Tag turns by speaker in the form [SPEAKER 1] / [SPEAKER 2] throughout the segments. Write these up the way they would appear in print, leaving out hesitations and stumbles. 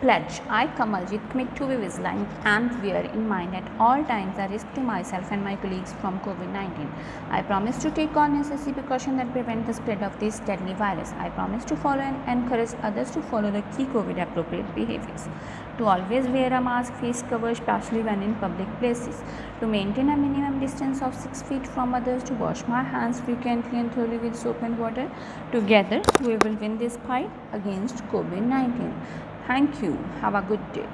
[SPEAKER 1] Pledge. I, Kamaljit, commit to be vigilant and wear in mind at all times the risk to myself and my colleagues from COVID-19. I promise to take all necessary precautions that prevent the spread of this deadly virus. I promise to follow and encourage others to follow the key COVID-appropriate behaviors. To always wear a mask, face cover, especially when in public places. To maintain a minimum distance of 6 feet from others. To wash my hands frequently and thoroughly with soap and water. Together, we will win this fight against COVID-19. Thank you. Have a good day.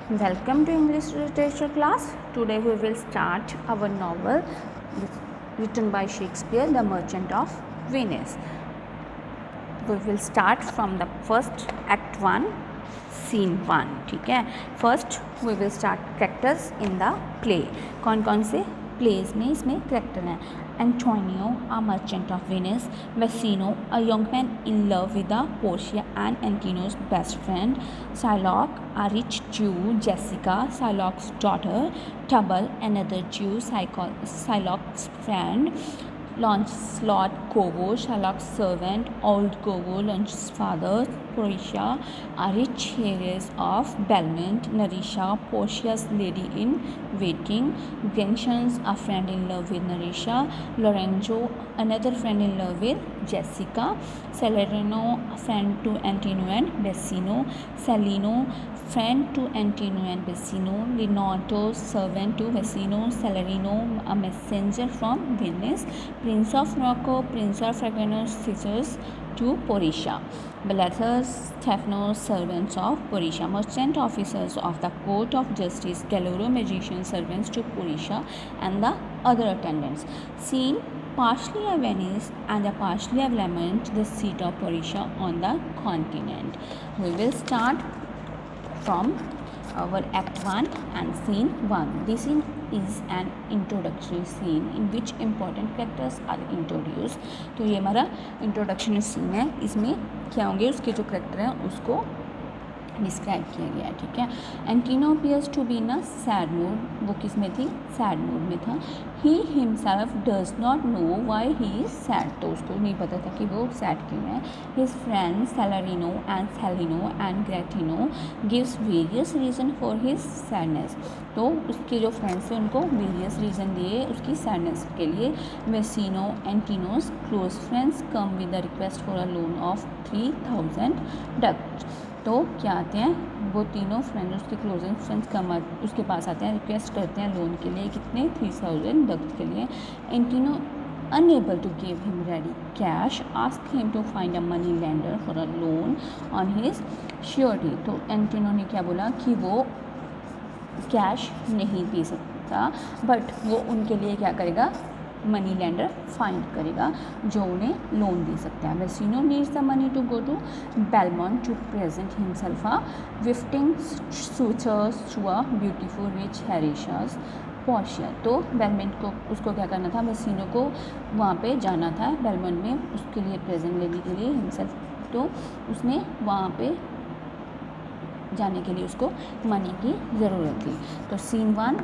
[SPEAKER 1] Welcome to English literature class. Today we will start our novel written by Shakespeare, The Merchant of Venice. We will start from the first act 1, scene 1. ठीक है. First we will start characters in the play. कौन कौन से plays में इसमें character हैं? Antonio, a merchant of Venice. Bassanio, a young man in love with Portia and Antonio's best friend. Shylock, a rich Jew. Jessica, Shylock's daughter. Tubal, another Jew, Shylock's friend. Lancelot, Corvo, Shylock's servant. Old Corvo, Lancelot's father. Portia, a rich heiress of Belmont. Nerissa, Portia's lady in waiting. Gentians, a friend in love with Nerissa. Lorenzo, another friend in love with Jessica. Salerno, a friend to Antonio and Bassanio. Salino, friend to Antonio and Bassanio. Leonardo, servant to Bassanio. Salarino, a messenger from Venice. Prince of Morocco, Prince of Ravenous, scissors to Portia. Balathus, Stephanos, servants of Portia. Merchant officers of the court of justice. Caloro, magician, servants to Portia and the other attendants. Scene partially of Venice and partially of Lamont, the seat of Portia on the continent. We will start from our act 1 and scene 1. This scene is an introductory scene in which important characters are introduced. तो ये हमारा introduction scene है. इसमें क्या होंगे, उसके जो character हैं उसको डिस्क्राइब किया गया है. ठीक है. Antonio appears to be in a sad mood. वो किस में थी? सैड मूड में था. He himself does not know why he is sad. तो उसको नहीं पता था कि वो सैड क्यों है. His friend Salarino and Solanio and Gratiano gives various reason for his sadness. तो उसके जो फ्रेंड्स थे उनको वेरियस रीज़न दिए उसकी सैडनेस के लिए. Bassanio Antonio's close friends come with the request for a loan of 3000 ducats. तो क्या आते हैं, वो तीनों फ्रेंड्स उसके क्लोजेस्ट फ्रेंड्स कम उसके पास आते हैं, रिक्वेस्ट करते हैं लोन के लिए. कितने? 3000 डक्स के लिए. एंटिनो unable to give him ready cash ask him to find a money lender for a loan on his surety. तो एंटिनो ने क्या बोला कि वो कैश नहीं दे सकता, बट वो उनके लिए क्या करेगा, मनी लेंडर फाइंड करेगा जो उन्हें लोन दे सकता है. Bassanio needs the money to go to Belmont to present himself a fitting suitors to a beautiful rich heiress Portia. तो बेलमोंट को उसको क्या करना था, बेसिनो को वहाँ पे जाना था बेलमोंट में उसके लिए प्रेजेंट लेने के लिए हिमसेल्फ. तो उसने वहाँ पे जाने के लिए उसको मनी की ज़रूरत थी. तो scene 1,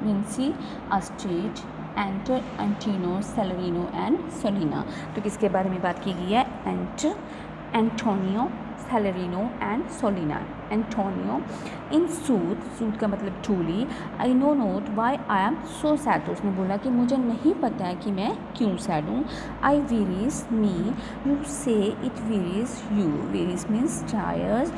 [SPEAKER 1] Venice a street enter Antonio Salarino and Solanio. तो किसके बारे में बात की गई है? Antonio, Salarino and Solanio. Antonio, in sooth का मतलब truly, I know not why I am so sad. तो उसने बोला कि मुझे नहीं पता है कि मैं क्यों सैड हूँ. आई वेरीज मी, यू से it varies you. Varies means tyres.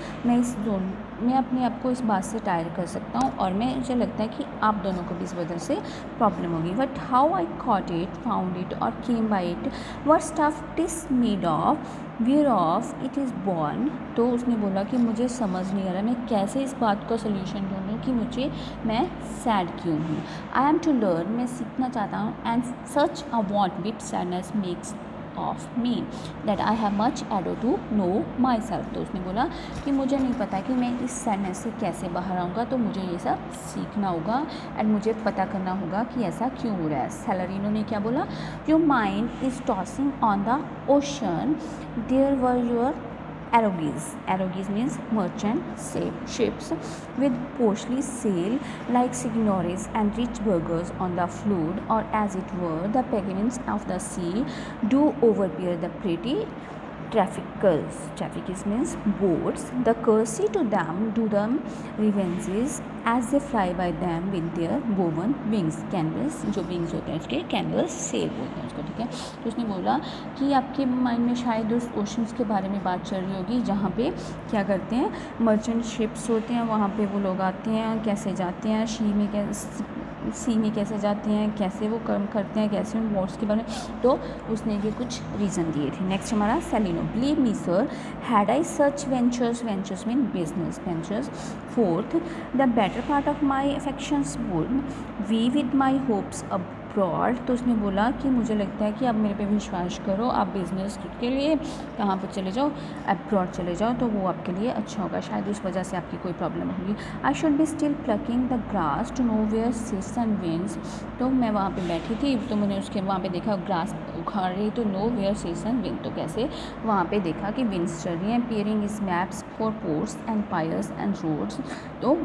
[SPEAKER 1] मैं अपने आप को इस बात से टायर कर सकता हूँ और मुझे लगता है कि आप दोनों को भी इस वजह से प्रॉब्लम होगी. But how I caught it, found it और came by it, what stuff it is made of, whereof it is born. तो उसने बोला कि मुझे समझ नहीं आ रहा मैं कैसे इस बात का सोल्यूशन ढूंढूँ कि मैं सैड क्यों हूँ. आई एम टू लर्न, मैं सीखना चाहता हूँ. And such a want wit sadness makes of me that I have much ado to know myself. तो उसने बोला कि मुझे नहीं पता कि मैं इस सैडनेस से कैसे बाहर आऊँगा, तो मुझे ये सब सीखना होगा एंड मुझे पता करना होगा कि ऐसा क्यों हो रहा है. सेलरिनो ने क्या बोला, your mind is tossing on the ocean, there where your Arrogies means merchant ships with portly sail like signores and rich burghers on the flood, or as it were the penguins of the sea do overbear the pretty Trafficus means boats. The courtesy to them do them reverences as they fly by them with their woven wings. Canvas जो wings होते हैं उसके canvas sail बोलते हैं उसको, ठीक है। तो उसने बोला कि आपके माइंड में शायद उस ओशंस के बारे में बात चल रही होगी जहाँ पे क्या करते हैं, मर्चेंट शिप्स होते हैं, वहाँ पे वो लोग आते हैं, कैसे जाते हैं, सी में कैसे जाते हैं, कैसे वो कर्म करते हैं, कैसे उन बोट्स के बारे में, तो उसने ये कुछ रीज़न दिए थे। नेक्स्ट हमारा Solanio, believe me sir had I such ventures mean business ventures. Forth, the better part of my affections would we with my hopes abroad. तो उसने बोला कि मुझे लगता है कि आप मेरे पे विश्वास करो, आप बिज़नेस के लिए कहाँ पर चले जाओ, अब्रॉड चले जाओ, तो वो आपके लिए अच्छा होगा, शायद उस वजह से आपकी कोई प्रॉब्लम होगी। I should be still plucking the grass to know where sits and winds. तो मैं वहाँ पे बैठी थी तो मैंने उसके वहाँ पे देखा ग्रास उखाड़ रही, तो know where sits and wind, तो कैसे वहाँ पे देखा कि विंड्स चल रही हैं। Peering is maps for ports and piers and roads. तो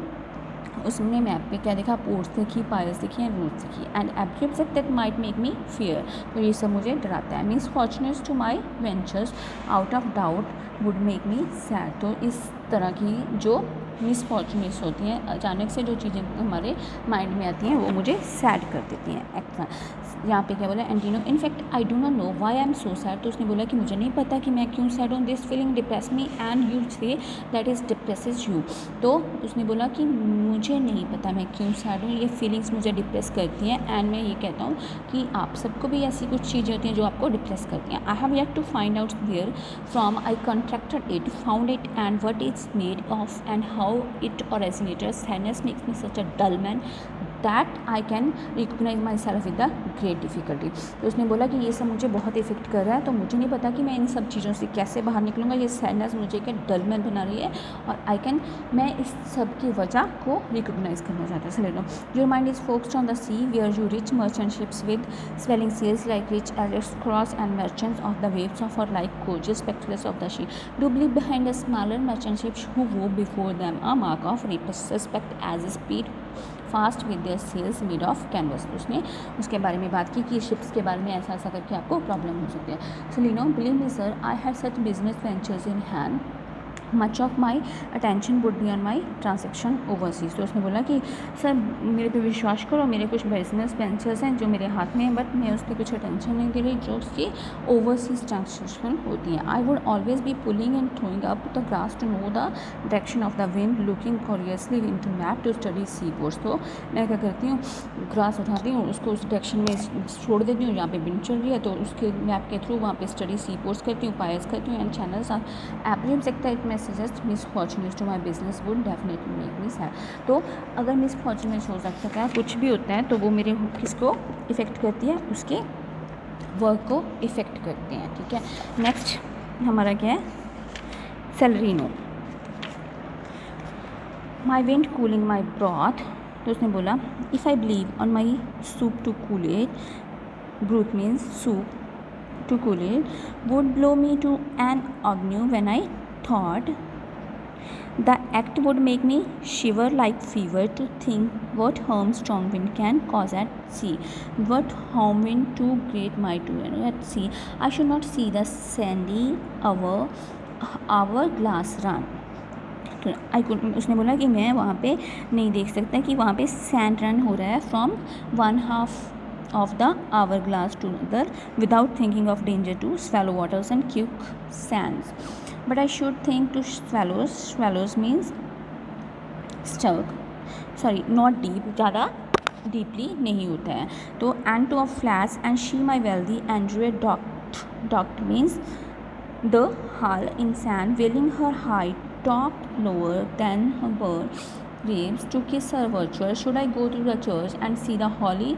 [SPEAKER 1] उसने मैप पे क्या देखा, पोर्ट्स देखी, पायर्स देखी एंड रूट्स देखी। And every object that might make me fear, तो ये सब मुझे डराता है। Means fortunates to my ventures out of doubt would make me sad. तो इस तरह की जो मिसफॉर्चुनेट्स होती हैं, अचानक से जो चीज़ें हमारे माइंड में आती हैं वो मुझे सैड कर देती हैं। यहाँ पे क्या बोला, Antonio, in fact I do not know why I am so sad. तो उसने बोला कि मुझे नहीं पता कि मैं क्यों सैड हूँ। This feeling depress me and you say that is depresses you. तो उसने बोला कि मुझे नहीं पता मैं क्यों सैड हूँ, ये फीलिंग्स मुझे डिप्रेस करती हैं। एंड मैं ये कहता हूँ कि आप सबको भी ऐसी कुछ चीज़ें होती हैं जो आपको डिप्रेस करती हैं। I have yet to find out where from I contracted it, found it and what it's made of and how it originated. Sadness makes me such a dull man that I can recognize myself with the great difficulty. तो उसने बोला कि ये सब मुझे बहुत effect कर रहा है, तो मुझे नहीं पता कि मैं इन सब चीज़ों से कैसे बाहर निकलूँगा। ये सैडनेस मुझे क्या डल मैन बना रही है और मैं इस सब की वजह को रिकोगनाइज करना चाहता हूँ। ले लो, your mind is focused on the sea where you rich merchant ships with swelling sails like rich Alex cross and merchants of the waves of और like gorgeous spectacles of the sea do believe behind the smaller merchant ships who wove before them a mark of respect as speed fast with their sails made of canvas. उसने उसके बारे में बात की कि ships के बारे में ऐसा ऐसा करके आपको प्रॉब्लम हो सकती है। Solanio, believe me sir I had such business ventures in hand, much of my attention would be on my transaction overseas. तो उसने बोला कि सर मेरे पे विश्वास करो, मेरे कुछ बिजनेस वेंचर्स हैं जो मेरे हाथ में हैं, बट मैं उस पर कुछ अटेंशन नहीं दे रही जो उसकी ओवरसीज ट्रांजेक्शन होती हैं। I would always be pulling and throwing up the grass to know the direction of the wind, looking curiously into map to study sea ports. तो मैं क्या करती हूँ, ग्रास उठाती हूँ, उसको उस डायरेक्शन में छोड़ देती हूँ जहाँ पे विंड चल रही है, तो उसके मैप के थ्रू वहाँ पे स्टडी सी पोर्ट्स करती हूँ, पायर्स करती हूँ and channels are every sector it suggest misfortunes to my business would definitely make me sad। तो अगर मिसफॉर्चुनेस हो सकता है, कुछ भी होता है, तो वो मेरे किसको इफ़ेक्ट करती है, उसके वर्क को इफ़ेक्ट करते हैं, ठीक है। नेक्स्ट हमारा क्या है, Salarino, my wind cooling my broth. तो उसने बोला if I believe on my soup to cool it, broth means soup, to cool it, would blow me to an ague when I thought the act would make me shiver like fever to think what harm strong wind can cause at sea, what harm wind too great might do at sea. I should not see the sandy hourglass run। उसने बोला कि मैं वहाँ पे नहीं देख सकता कि वहाँ पे सैंड रन हो रहा है from one half of the hourglass to another without thinking of danger to shallow waters and quick sands, but I should think to swallows means stuck, sorry not deep, ज़्यादा deeply नहीं होता है। तो and to a flash and she my wealthy Andrew docked means the hull in sand, wailing her high top lower than her bird waves to kiss her virtual. Should I go to the church and see the holy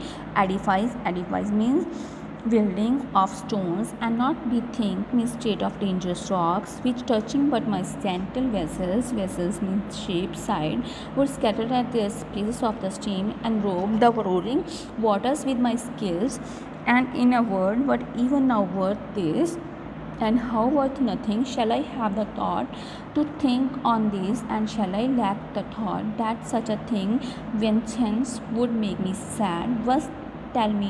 [SPEAKER 1] edifice? Edifice means building of stones and not be think me state of dangerous rocks which touching but my gentle vessels means shape side would scatter at the spaces of the stream and robe the roaring waters with my skills, and in a word what even now worth this and how worth nothing, shall I have the thought to think on this, and shall I lack the thought that such a thing vengeance would make me sad? Was tell me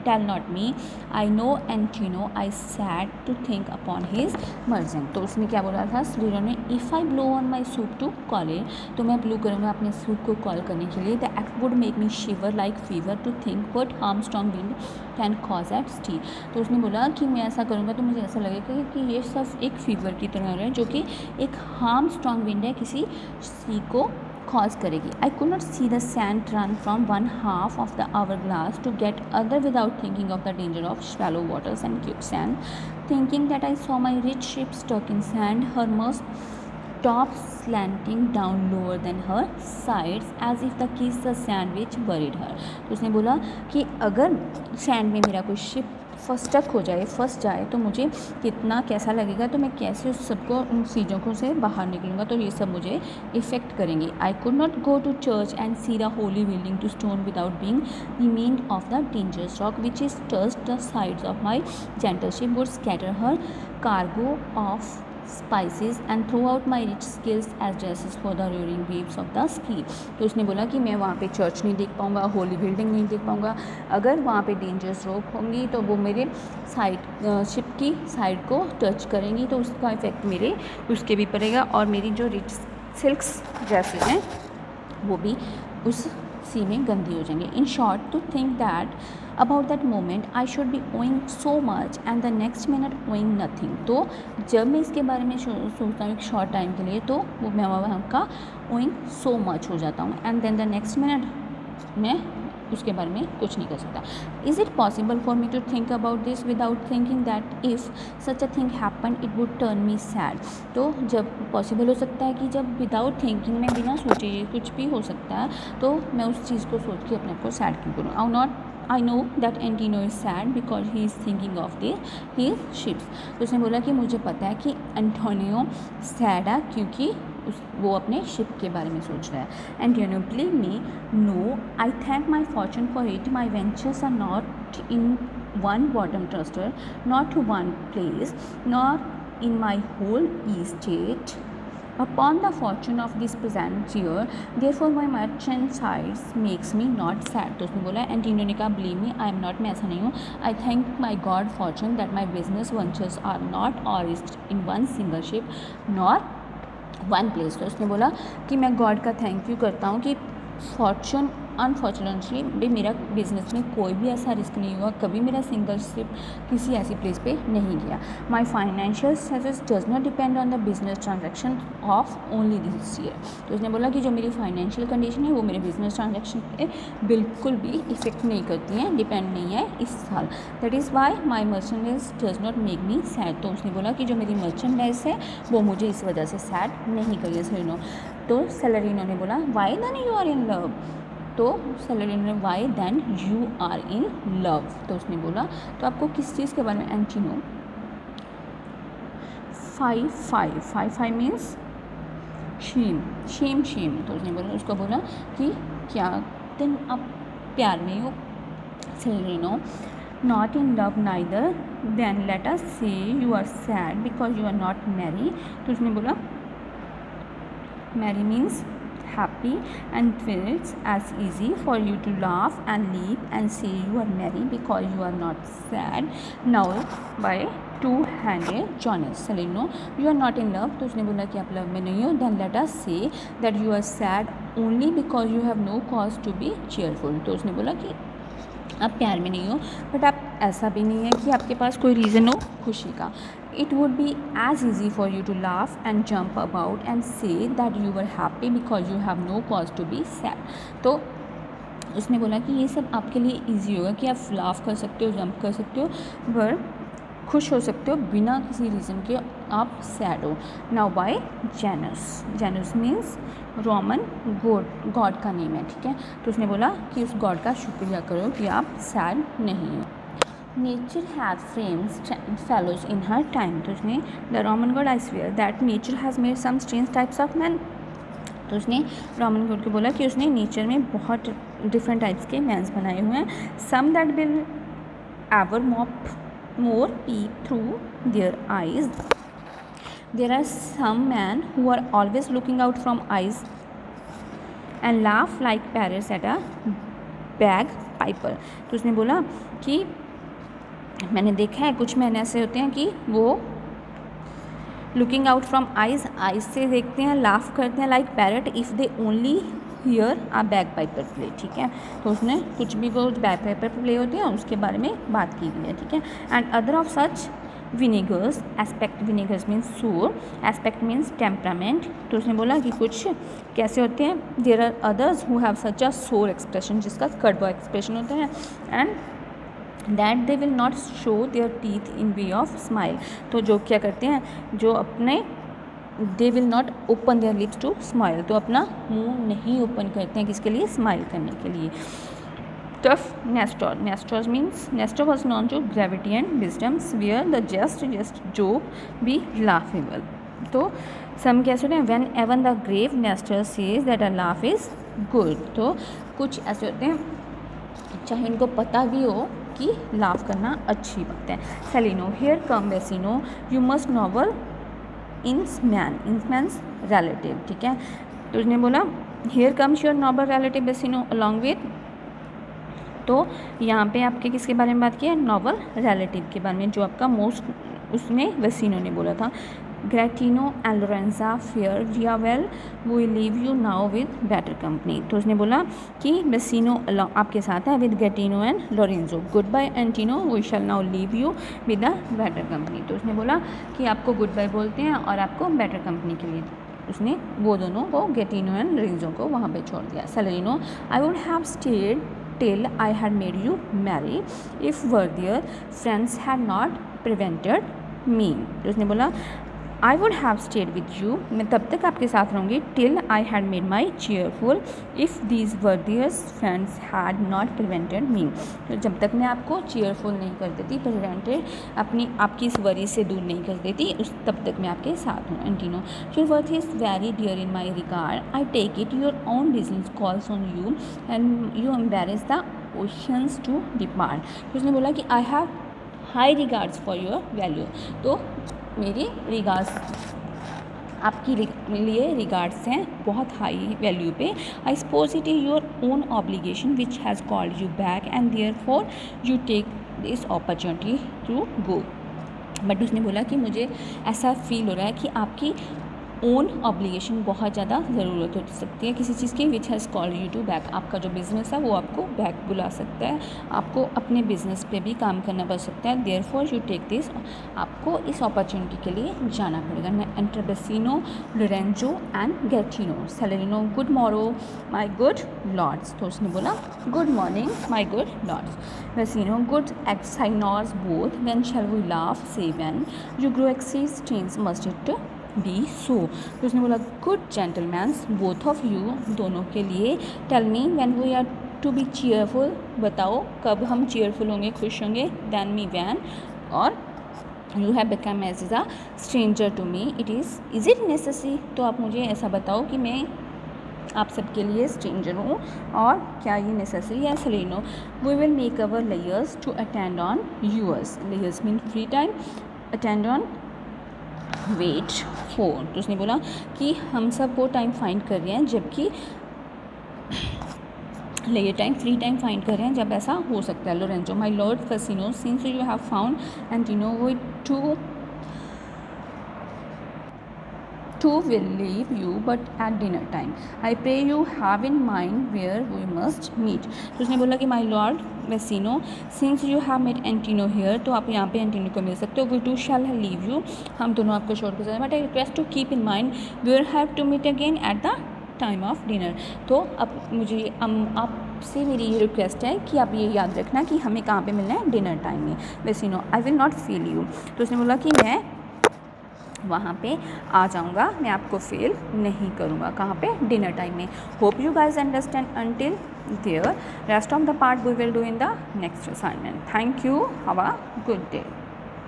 [SPEAKER 1] tell not me. I know Antino. I sad to think upon his merchant. तो उसने क्या बोला था स्लीरो ने, if I blow on my soup to call it, तो मैं blow करूँगा अपने सूप को कॉल करने के लिए. The act would make me shiver like fever to think what harm strong wind can cause at sea. तो उसने बोला कि मैं ऐसा करूँगा तो मुझे ऐसा लगेगा कि ये सब एक फीवर की तरह हो रहा है जो कि एक हार्म स्ट्रॉन्ग विंड है किसी सी को कॉज करेगी. I could not see the sand run from one half of the hour glass to get other without thinking of the danger of shallow waters and quicksand, thinking that I saw my rich ship stuck in sand, her most top slanting down lower than her sides as if the kiss the sand which buried her. तो उसने बोला कि अगर sand में मेरा कोई ship stuck हो जाए, फंस जाए, तो मुझे कितना कैसा लगेगा, तो मैं कैसे उस सबको उन चीज़ों को से बाहर निकलूँगा, तो ये सब मुझे इफ़ेक्ट करेंगे. I could not go to church and see the holy building to stone without being reminded of the dangerous rock which is touched the sides of my gentle ship would scatter her cargo of spices and throw out my rich skills as dresses for the roaring waves of the sea. तो उसने बोला कि मैं वहाँ पे church नहीं देख पाऊँगा, होली बिल्डिंग नहीं देख पाऊँगा. अगर वहाँ पे डेंजरस रॉक होंगी तो वो मेरे साइड शिप की साइड को टच करेंगी, तो उसका इफेक्ट मेरे उसके भी पड़ेगा और मेरी जो रिच सिल्क्स ड्रेसेस हैं वो भी उस सी में गंदी हो जाएंगे. In short to think that about that moment I should be owing so much and the next minute owing nothing. तो जब मैं इसके बारे में सोचता हूँ एक शॉर्ट टाइम के लिए, तो वो मैं वहाँ का ओइंग सो मच हो जाता हूँ and then the next minute मैं उसके बारे में कुछ नहीं कर सकता. Is it possible for me to think about this without thinking that if such a thing happen it would turn me sad. तो जब पॉसिबल हो सकता है कि जब विदाउट थिंकिंग में बिना सोचे ये कुछ भी हो सकता है, तो मैं उस चीज़ को सोच के अपने आप को सैड क्यों करूँ. I know that Antino is sad because he is thinking of his ships. तो उसने बोला कि मुझे पता है कि एंटोनियो सैड है क्योंकि वो अपने शिप के बारे में सोच रहा है. Antonio believe me, no I thank my fortune for it. My ventures are not in one bottom trusted, not to one place, not in my whole estate upon the fortune of this present year, therefore my merchant sides makes me not sad. तो उसने बोला Antonio ने कहा believe me I am not, मैं ऐसा नहीं हूँ. I thank my god fortune that my business ventures are not always in one single ship nor one place. तो उसने बोला कि मैं गॉड का थैंक यू करता हूँ कि फॉर्चून अनफॉर्चुनेटली भी मेरा बिजनेस में कोई भी ऐसा रिस्क नहीं हुआ, कभी मेरा सिंगल शिप किसी ऐसी प्लेस पे नहीं गया. माई financial success does not depend on the business transaction of only this year. तो उसने बोला कि जो मेरी फाइनेंशियल कंडीशन है वो मेरे बिजनेस ट्रांजेक्शन पे बिल्कुल भी इफेक्ट नहीं करती हैं, डिपेंड नहीं है इस साल. That is why my merchandise does not make me sad. तो उसने बोला कि जो मेरी मर्चेंडाइज है वो मुझे इस वजह से सैड नहीं करिए सेलेरिनो. तो सेलेरिनो ने बोला why then you are in love. तो सेलेरिनो ने why then you are in love. तो उसने बोला तो आपको किस चीज़ के बारे में. एंटीनो 5 मीन्स शेम. तो उसने बोला उसको बोला कि क्या तुम अब प्यार में हो. Salarino not in love neither, then let us say you are sad because you are not merry. तो उसने बोला merry means happy and it's as easy for you to laugh and leap and say you are merry because you are not sad now by two-handed Jonas. Selenino, you are not in love. तो उसने बोला कि आप love में नहीं हो. then let us say that you are sad only because you have no cause to be cheerful. तो उसने बोला कि आप प्यार में नहीं हो बट आप ऐसा भी नहीं है कि आपके पास कोई रीज़न हो खुशी का. It would be as easy for you to laugh and jump about and say that you are happy because you have no cause to be sad. तो उसने बोला कि ये सब आपके लिए ईजी होगा कि आप लाफ कर सकते हो, जंप कर सकते हो, पर खुश हो सकते हो बिना किसी रीज़न के आप सैड हो. Now by Janus. Janus means Roman god का नेम है, ठीक है. तो उसने बोला कि उस गॉड का शुक्रिया करो कि आप सैड नहीं हो. Nature has frames fellows in her time. तो उसने the Roman god I swear that nature has made some strange types of man. तो उसने रोमन गॉड को बोला कि उसने नेचर में बहुत डिफरेंट टाइप्स के मैन्स बनाए हुए हैं. Some that will ever more peep through their eyes. There are some men who are always looking out from eyes and laugh like parrots at a bag Piper. तो उसने बोला कि मैंने देखा है कुछ मैन ऐसे होते हैं कि वो लुकिंग आउट फ्रॉम आइज़ से देखते हैं, लाफ करते हैं like parrot if they only hear a bagpiper play. ठीक है, तो उसने कुछ भी वो बैग पाइपर प्ले होते हैं उसके बारे में बात की गई है। ठीक है, and other of such vinegars, aspect vinegars means sour, aspect means temperament. तो उसने बोला कि कुछ कैसे होते हैं, there are others who have such a sour expression, जिसका कड़वा एक्सप्रेशन होता है, and that they will not show their teeth in way of smile. तो जो क्या करते हैं, जो अपने they will not open their lips to smile, तो अपना मुंह नहीं ओपन करते हैं किसके लिए, स्माइल करने के लिए। Tough Nestor, Nestor means Nestor was known to gravity and wisdoms where the just joke be laughable. तो सम कैसे होते हैं, when even the grave Nestor says that a laugh is good. तो कुछ ऐसे होते हैं चाहे उनको पता भी हो कि लाफ करना अच्छी बात है। Salarino, here come Bassanio, you must noble kinsman's relative. ठीक है, तो उसने बोला here comes your noble relative Bassanio along with, तो यहाँ पे आपके किसके बारे में बात की है, नॉवल रिलेटिव के बारे में, जो आपका मोस्ट उसने वेसिनो ने बोला था। Gratiano and Lorenzo fare ye well we leave you now with better company. तो उसने बोला कि वेसिनो आपके साथ है with Gratiano and Lorenzo, good bye Antonio we shall now leave you with a better company. तो उसने बोला कि आपको गुड बाय बोलते हैं और आपको बेटर कंपनी के लिए उसने वो दोनों को गेटिनो एंड लोरेंजो को वहाँ पे छोड़ दिया। Salarino, I would have stayed till I had made you marry if worthier friends had not prevented me। तो उसने बोला I would have stayed with you, मैं तब तक आपके साथ रहूँगी till I had made my cheerful if these worthier friends had not prevented me। तो जब तक मैं आपको cheerful नहीं कर देती, prevented आपकी इस वरी से दूर नहीं कर देती, उस तब तक मैं आपके साथ हूँ। एंटिनो, your worth is very dear in my regard, I take it your own business calls on you and you embarrass the oceans to depart। तो उसने बोला कि I have high regards for your value, तो मेरी regards आपकी लिए regards हैं बहुत हाई वैल्यू पे। I suppose it is your own obligation which has called you back and there for you take this opportunity to go. But उसने बोला कि मुझे ऐसा फील हो रहा है कि आपकी ओन ऑब्लिगेशन बहुत ज़्यादा ज़रूरत हो सकती है किसी चीज़ की, which has called you to back. आपका जो बिज़नेस है वो आपको बैक बुला सकता है, आपको अपने बिज़नेस पे भी काम करना पड़ सकता है। There for you take this, आपको इस अपॉर्चुनिटी के लिए जाना पड़ेगा। मैं enter Bassanio, Lorenzo and Gratiano. Salarino, good morrow my good lords. तो उसने बोला good morning my good lords. Bassanio, good signiors both, when shall we laugh say when you grow exceeding strange must it be so. तो उसने बोला good gentlemen both of you, दोनों के लिए, tell me when we are to be cheerful, बताओ कब हम cheerful होंगे, खुश होंगे। देन मी व्हेन, और you have become as a stranger to me, it is it necessary, तो आप मुझे ऐसा बताओ कि मैं आप सबके लिए स्ट्रेंजर हूँ और क्या ये नेसेसरी है। Salarino, we will make our leisures to attend on yours, leisures mean free time, attend on wait for. तो उसने बोला कि हम सब वो टाइम फाइंड कर रहे हैं जबकि लेयर टाइम, फ्री टाइम फाइंड कर रहे हैं जब ऐसा हो सकता है। Lorenzo, my lord Bassanio, since you have found Antonio we two will leave you but at dinner time, I pray you have in mind where we must meet। तो उसने बोला कि my lord Bassanio, since you have met Antonio here, तो आप यहाँ पे Antonio को मिल सकते हो। We two shall leave you, हम दोनों आपको छोड़ कर जाएंगे, but I request to keep in mind where have to meet again at the time of dinner. तो अब मुझे आपसे मेरी ये रिक्वेस्ट है कि आप ये याद रखना कि हमें कहाँ पे मिलना है, डिनर टाइम में। Bassanio, I will not fail you. तो उसने बोला कि मैं वहाँ पे आ जाऊँगा, मैं आपको फेल नहीं करूँगा। कहाँ पे, डिनर टाइम में। Hope you guys understand until there, rest of the part we will do in the next assignment. Thank you, have a good day.